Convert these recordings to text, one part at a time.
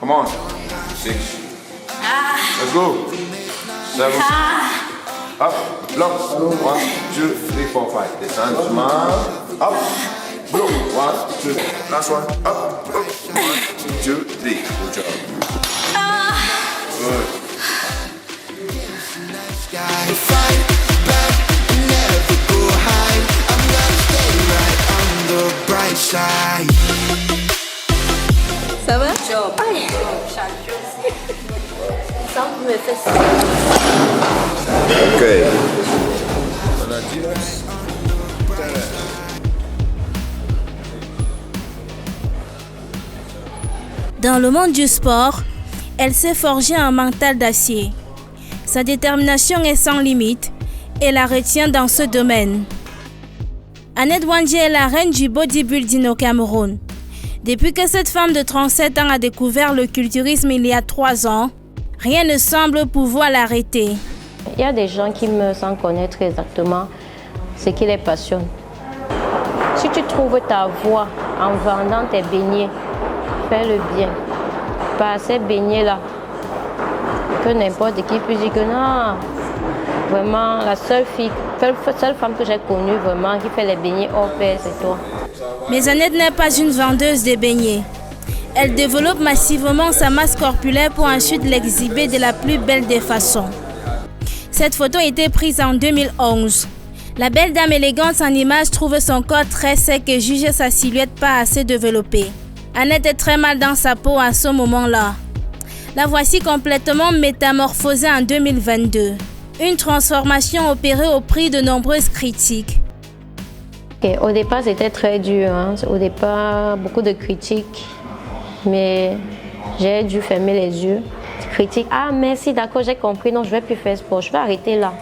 Come on. 6. Let's go. 7. Up. Block. 1, 2, 3, 4, 5. Descend doucement. Up. Block. 1, 2. Last one. Up. 1, 2, 3. Good job. Good. Fight back, never go high. I'm gonna stay right on the bright side. Ça va? Job. Ça me fait ça. Ok. On a 10. Dans le monde du sport, elle s'est forgée un mental d'acier. Sa détermination est sans limite et la retient dans ce domaine. Annette Wandji est la reine du bodybuilding au Cameroun. Depuis que cette femme de 37 ans a découvert le culturisme il y a 3 ans, rien ne semble pouvoir l'arrêter. Il y a des gens qui me semblent connaître exactement ce qui les passionne. Si tu trouves ta voie en vendant tes beignets, fais le bien. Pas ces beignets-là, que n'importe qui puisse dire que non. Vraiment, la seule femme que j'ai connue vraiment qui fait les beignets hors pair, c'est toi. Mais Annette n'est pas une vendeuse de beignets. Elle développe massivement sa masse corporelle pour ensuite l'exhiber de la plus belle des façons. Cette photo a été prise en 2011. La belle dame élégante en image trouve son corps très sec et juge sa silhouette pas assez développée. Annette est très mal dans sa peau à ce moment-là. La voici complètement métamorphosée en 2022. Une transformation opérée au prix de nombreuses critiques. Okay. Au départ, c'était très dur. Au départ, beaucoup de critiques. Mais j'ai dû fermer les yeux. Critiques. Ah, merci, d'accord, j'ai compris. Non, je ne vais plus faire sport. Je vais arrêter là.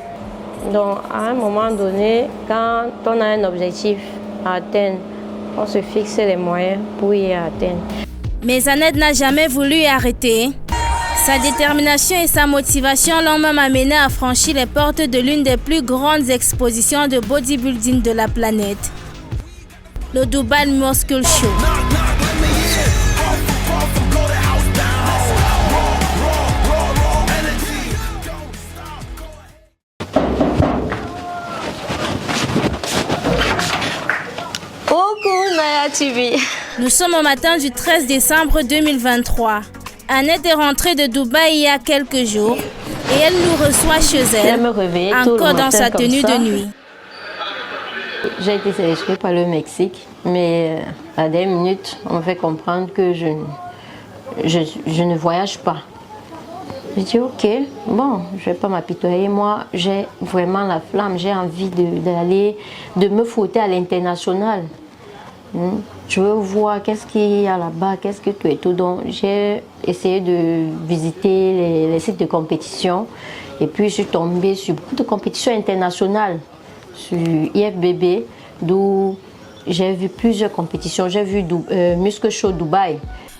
Donc, à un moment donné, quand on a un objectif à atteindre, on se fixe les moyens pour y atteindre. Mais Annette n'a jamais voulu arrêter. Sa détermination et sa motivation l'ont même amenée à franchir les portes de l'une des plus grandes expositions de bodybuilding de la planète, le Dubai Muscle Show. Coucou Naya TV. Nous sommes au matin du 13 décembre 2023. Annette est rentrée de Dubaï il y a quelques jours et elle nous reçoit chez elle, encore dans sa tenue de nuit. J'ai été sélectionnée par le Mexique, mais à la dernière minute, on me fait comprendre que je ne voyage pas. Je dis ok, bon, je ne vais pas m'apitoyer. Moi, j'ai vraiment la flamme, j'ai envie de me frotter à l'international. Je veux voir qu'est-ce qu'il y a là-bas, qu'est-ce que tout et tout. Donc, j'ai essayé de visiter les sites de compétition. Et puis, je suis tombée sur beaucoup de compétitions internationales, sur IFBB, d'où j'ai vu plusieurs compétitions. J'ai vu Muscle Show Dubaï.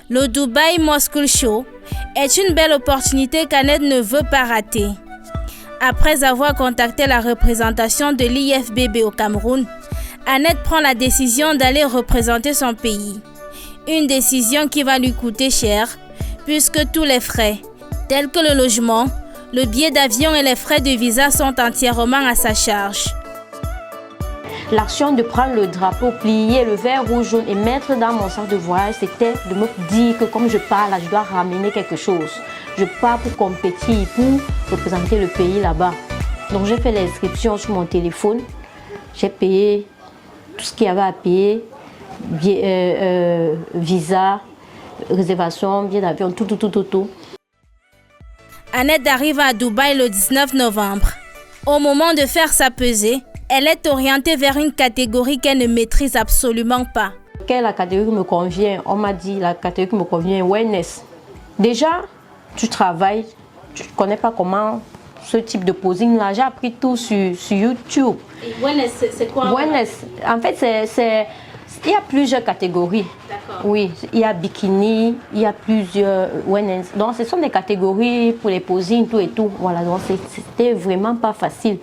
Le Dubai Muscle Show est une belle opportunité qu'Annette ne veut pas rater. Après avoir contacté la représentation de l'IFBB au Cameroun, Annette prend la décision d'aller représenter son pays. Une décision qui va lui coûter cher, puisque tous les frais, tels que le logement, le billet d'avion et les frais de visa sont entièrement à sa charge. L'action de prendre le drapeau, plier le vert, rouge, jaune et mettre dans mon sac de voyage, c'était de me dire que comme je pars là, je dois ramener quelque chose. Je pars pour compétir, pour représenter le pays là-bas. Donc j'ai fait l'inscription sur mon téléphone. J'ai payé tout ce qu'il y avait à payer, visa, réservation, billet d'avion, tout. Annette arrive à Dubaï le 19 novembre. Au moment de faire sa pesée, elle est orientée vers une catégorie qu'elle ne maîtrise absolument pas. Quelle catégorie me convient? On m'a dit la catégorie qui me convient, wellness. Déjà, tu travailles, tu ne connais pas comment ce type de posing là. J'ai appris tout sur YouTube. Et wellness, c'est quoi? Wellness, en fait, il y a plusieurs catégories. D'accord. Oui, il y a bikini, il y a plusieurs wellness. Donc, ce sont des catégories pour les posings, tout et tout. Voilà, donc c'était vraiment pas facile.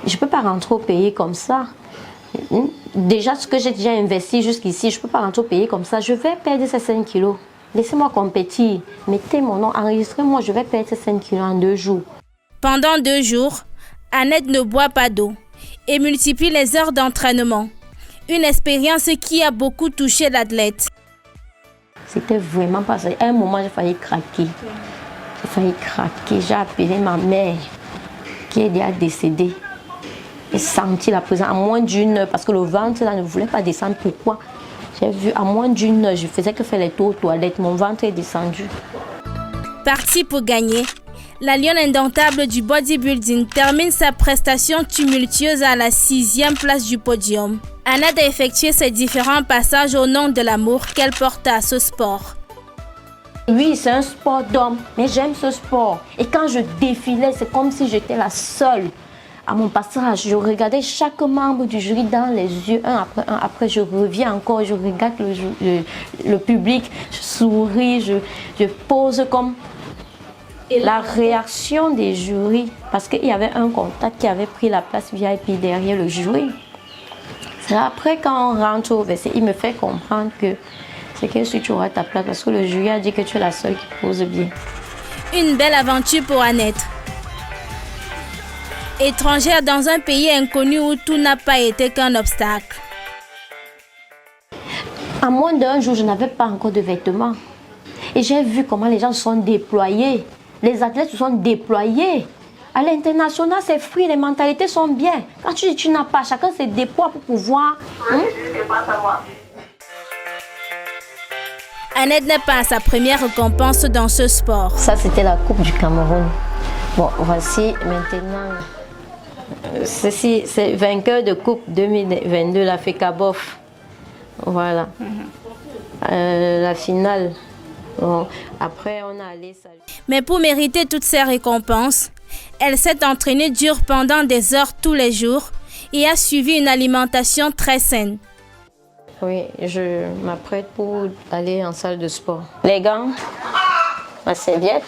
Je ne peux pas rentrer au pays comme ça. Déjà, ce que j'ai déjà investi jusqu'ici, je ne peux pas rentrer au pays comme ça. Je vais perdre ces 5 kilos. laissez-moi compétir. Mettez mon nom, enregistrez-moi, je vais perdre 5 kilos en 2 jours. Pendant 2 jours, Annette ne boit pas d'eau et multiplie les heures d'entraînement. Une expérience qui a beaucoup touché l'athlète. C'était vraiment pas ça. À un moment, j'ai failli craquer. J'ai appelé ma mère qui est déjà décédée. J'ai senti la présence à moins d'une heure parce que le ventre là, ne voulait pas descendre. Pourquoi? J'ai vu à moins d'une heure, je faisais que faire les tours aux toilettes. Mon ventre est descendu. Partie pour gagner, la lionne indomptable du bodybuilding termine sa prestation tumultueuse à la 6e place du podium. Annette a effectué ses différents passages au nom de l'amour qu'elle porte à ce sport. Oui, c'est un sport d'homme, mais j'aime ce sport. Et quand je défilais, c'est comme si j'étais la seule. À mon passage, je regardais chaque membre du jury dans les yeux, un après un. Après, je reviens encore, je regarde le public, je souris, je pose comme... La réaction des jurys, parce qu'il y avait un contact qui avait pris la place VIP derrière le jury. C'est après quand on rentre au WC, il me fait comprendre que c'est que si tu auras ta place, parce que le jury a dit que tu es la seule qui pose bien. Une belle aventure pour Annette. Étrangère dans un pays inconnu où tout n'a pas été qu'un obstacle. À moins d'un jour, je n'avais pas encore de vêtements. Et j'ai vu comment les gens se sont déployés. Les athlètes se sont déployés. À l'international, c'est free, les mentalités sont bien. Quand tu dis tu n'as pas, chacun se déploie pour pouvoir... Annette n'est pas à sa première récompense dans ce sport. Ça, c'était la Coupe du Cameroun. Bon, voici maintenant... Ceci, c'est vainqueur de Coupe 2022, la FECABOF. Voilà. La finale. Bon, après, on a allé saluer. Mais pour mériter toutes ces récompenses, elle s'est entraînée dur pendant des heures tous les jours et a suivi une alimentation très saine. Oui, je m'apprête pour aller en salle de sport. Les gants, ma serviette.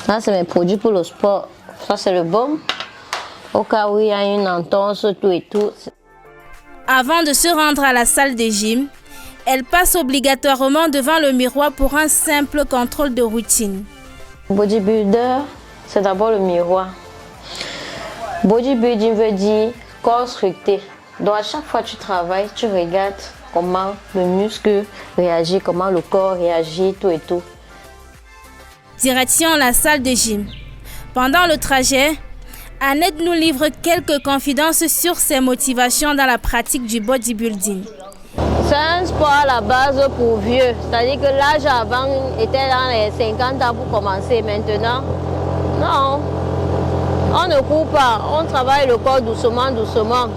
Ça, c'est mes produits pour le sport. Ça, c'est le baume. Au cas où il y a une entorse, tout et tout. Avant de se rendre à la salle de gym, elle passe obligatoirement devant le miroir pour un simple contrôle de routine. Bodybuilder, c'est d'abord le miroir. Bodybuilding veut dire corps sculpté. Donc à chaque fois que tu travailles, tu regardes comment le muscle réagit, comment le corps réagit, tout et tout. Direction la salle de gym. Pendant le trajet, Annette nous livre quelques confidences sur ses motivations dans la pratique du bodybuilding. C'est un sport à la base pour vieux. C'est-à-dire que l'âge avant était dans les 50 ans pour commencer. Maintenant, non. On ne court pas. On travaille le corps doucement, doucement.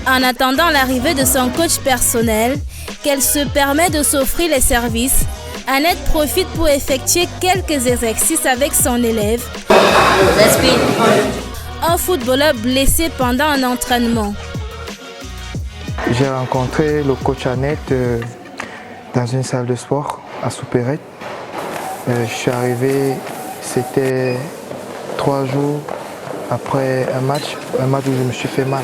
En attendant l'arrivée de son coach personnel, qu'elle se permet de s'offrir les services, Annette profite pour effectuer quelques exercices avec son élève, un footballeur blessé pendant un entraînement. J'ai rencontré le coach Annette dans une salle de sport à Soupérette. Je suis arrivé, c'était 3 jours après un match où je me suis fait mal.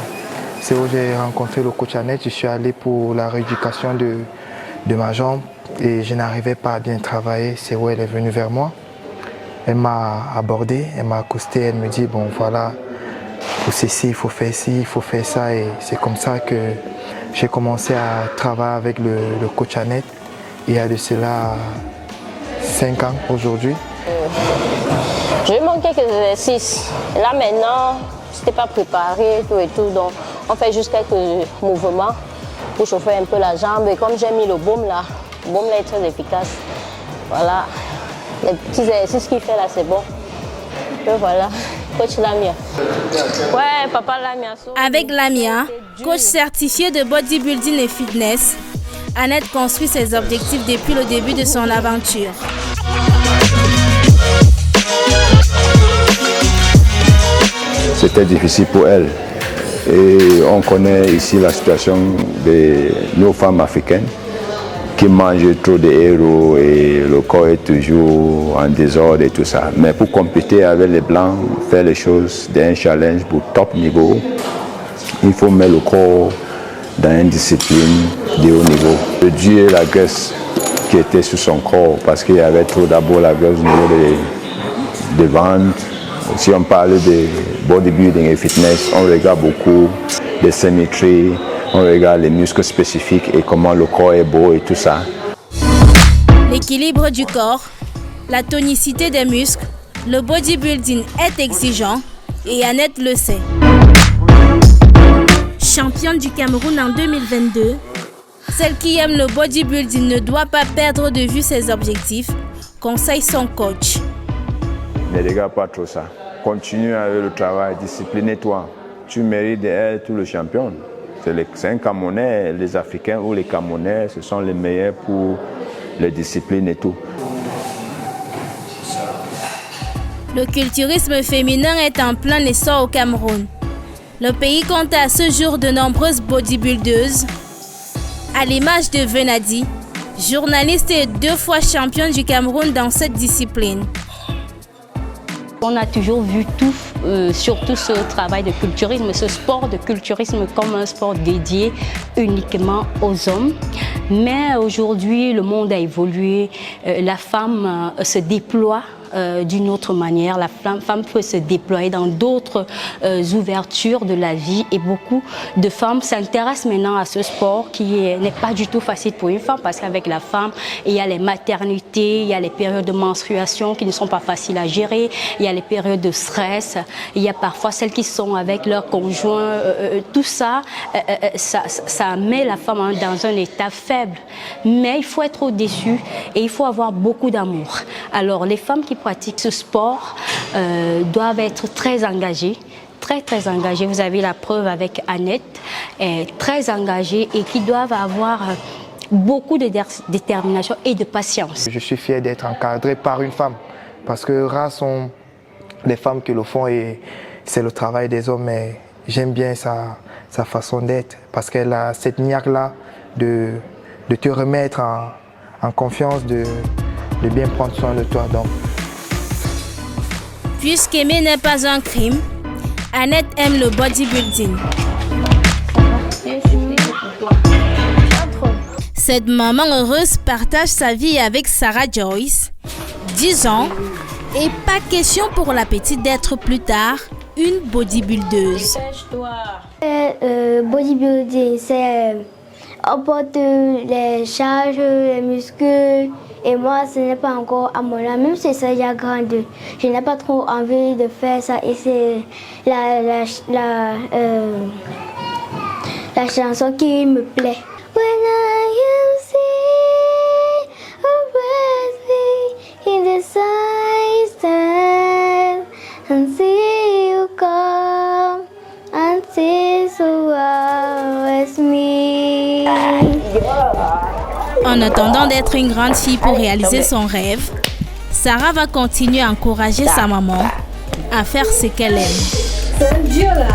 C'est où j'ai rencontré le coach Annette. Je suis allé pour la rééducation de ma jambe et je n'arrivais pas à bien travailler. C'est où elle est venue vers moi. Elle m'a abordé, elle m'a accosté, elle me dit bon voilà, il faut ceci, il faut faire ci, il faut faire ça. Et c'est comme ça que j'ai commencé à travailler avec le coach Annette. Il y a de cela 5 ans aujourd'hui. J'ai manqué quelques exercices. Là maintenant, c'était pas préparé, tout et tout. Donc on fait juste quelques mouvements pour chauffer un peu la jambe. Et comme j'ai mis le baume là est très efficace. Voilà. Les petits exercices qu'il fait là, c'est bon. Et voilà. Coach Lamia. Ouais, papa Lamia. Avec Lamia, coach certifié de bodybuilding et fitness, Annette construit ses objectifs depuis le début de son aventure. C'était difficile pour elle. Et on connaît ici la situation de nos femmes africaines. qui mangent trop de héros et le corps est toujours en désordre et tout ça. Mais pour compéter avec les Blancs, faire les choses d'un challenge pour top niveau, il faut mettre le corps dans une discipline de haut niveau. Le Dieu et la graisse qui était sur son corps parce qu'il y avait trop d'abord la graisse au niveau des ventres. Si on parle de bodybuilding et fitness, on regarde beaucoup de symétrie, on regarde les muscles spécifiques et comment le corps est beau et tout ça. L'équilibre du corps, la tonicité des muscles, le bodybuilding est exigeant et Annette le sait. Championne du Cameroun en 2022, celle qui aime le bodybuilding ne doit pas perdre de vue ses objectifs, conseille son coach. Ne regarde pas trop ça. Continue avec le travail, discipline-toi. Tu mérites d'être tout le champion. C'est un Camerounais, les Africains ou les Camerounais, ce sont les meilleurs pour les disciplines et tout. Le culturisme féminin est en plein essor au Cameroun. Le pays compte à ce jour de nombreuses bodybuildeuses. À l'image de Venadi, journaliste et 2 fois championne du Cameroun dans cette discipline. On a toujours vu surtout ce travail de culturisme, ce sport de culturisme comme un sport dédié uniquement aux hommes. Mais aujourd'hui, le monde a évolué, la femme se déploie d'une autre manière. La femme peut se déployer dans d'autres ouvertures de la vie et beaucoup de femmes s'intéressent maintenant à ce sport qui n'est pas du tout facile pour une femme parce qu'avec la femme, il y a les maternités, il y a les périodes de menstruation qui ne sont pas faciles à gérer, il y a les périodes de stress, il y a parfois celles qui sont avec leur conjoint, tout ça, ça met la femme dans un état faible. Mais il faut être au-dessus et il faut avoir beaucoup d'amour. Alors les femmes qui pratiquent ce sport doivent être très engagées, très engagées. Vous avez la preuve avec Annette, très engagée et qui doivent avoir beaucoup de détermination et de patience. Je suis fier d'être encadré par une femme parce que rares sont les femmes qui le font et c'est le travail des hommes. Mais j'aime bien sa façon d'être parce qu'elle a cette niaque-là de te remettre en confiance, de bien prendre soin de toi. Donc. Puisqu'aimer n'est pas un crime, Annette aime le bodybuilding. Cette maman heureuse partage sa vie avec Sarah Joyce, 10 ans, et pas question pour la petite d'être plus tard une bodybuildeuse. Bodybuilding, c'est on porte les charges, les muscles. Et moi, ce n'est pas encore à mon âge, même si c'est déjà grande. Je n'ai pas trop envie de faire ça. Et c'est la chanson qui me plaît. When I see a breath in the sunset and see you come and see so well as me. En attendant d'être une grande fille pour réaliser son rêve, Sarah va continuer à encourager sa maman à faire ce qu'elle aime. C'est un dieu là.